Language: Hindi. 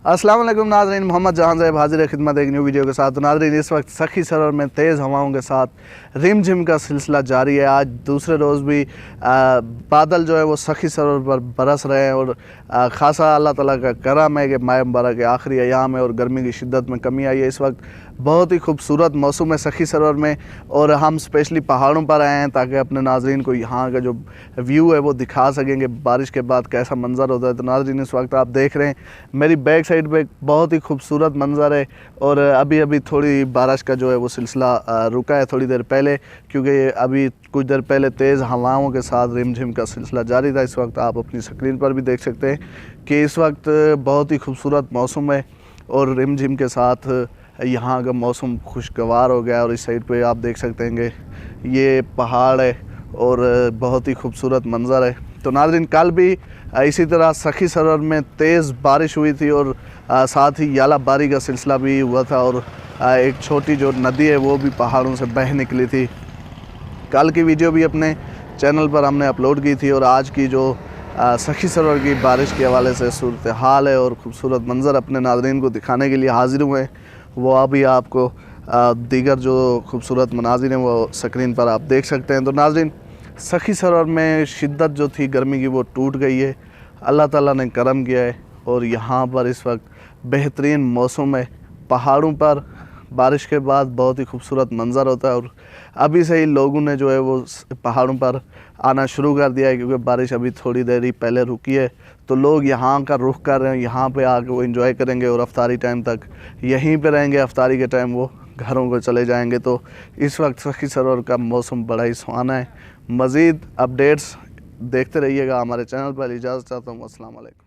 अस्सलाम वालेकुम नाज़रीन, मोहम्मद जहान साहब हाजिर खिदमत एक न्यू वीडियो के साथ। तो नाज़रीन, इस वक्त सखी सरोवर में तेज़ हवाओं के साथ रिमझिम का सिलसिला जारी है। आज दूसरे रोज़ भी बादल जो है वो सखी सरोवर पर बरस रहे हैं और ख़ासा अल्लाह ताला का करम है कि माह मुबारक के आखिरी अयाम है और गर्मी की शिद्दत में कमी आई है। इस वक्त बहुत ही खूबसूरत मौसम है सखी सरोवर में और हम स्पेशली पहाड़ों पर आए हैं ताकि अपने नाज़रीन को यहाँ का जो व्यू है वो दिखा सकेंगे बारिश के बाद कैसा मंज़र होता है। तो नाज़रीन, इस वक्त आप देख रहे हैं मेरी बैक साइड पे बहुत ही खूबसूरत मंज़र है और अभी अभी थोड़ी बारिश का जो है वो सिलसिला रुका है थोड़ी देर पहले, क्योंकि अभी कुछ देर पहले तेज़ हवाओं के साथ रिमझिम का सिलसिला जारी था। इस वक्त आप अपनी स्क्रीन पर भी देख सकते हैं कि इस वक्त बहुत ही खूबसूरत मौसम है और रिमझिम के साथ यहाँ का मौसम खुशगवार हो गया। और इस साइड पे आप देख सकते हैं कि ये पहाड़ है और बहुत ही खूबसूरत मंज़र है। तो नाज़रीन, कल भी इसी तरह सखी सरोवर में तेज़ बारिश हुई थी और साथ ही यालाबारी का सिलसिला भी हुआ था और एक छोटी जो नदी है वो भी पहाड़ों से बह निकली थी। कल की वीडियो भी अपने चैनल पर हमने अपलोड की थी और आज की जो सखी सरोवर की बारिश के हवाले से सूरत हाल है और ख़ूबसूरत मंज़र अपने नाज़रीन को दिखाने के लिए हाज़िर हुए हैं। वो अभी आपको दीगर जो खूबसूरत मनाज़िर हैं वो स्क्रीन पर आप देख सकते हैं। तो नाज़रीन, सखी सरोवर में शिद्दत जो थी गर्मी की वो टूट गई है। अल्लाह ताला ने करम किया है और यहाँ पर इस वक्त बेहतरीन मौसम है। पहाड़ों पर बारिश के बाद बहुत ही खूबसूरत मंज़र होता है और अभी से ही लोगों ने जो है वो पहाड़ों पर आना शुरू कर दिया है, क्योंकि बारिश अभी थोड़ी देर ही पहले रुकी है। तो लोग यहाँ का रुख कर रहे हैं, यहाँ पे आके वो एंजॉय करेंगे और अफ्तारी टाइम तक यहीं पे रहेंगे। अफ्तारी के टाइम वो घरों को चले जाएंगे। तो इस वक्त सखी सरोवर का मौसम बड़ा ही सुहाना है। मज़ीद अपडेट्स देखते रहिएगा हमारे चैनल पर। इजाज़त चाहता हूँ। अस्सलाम वालेकुम।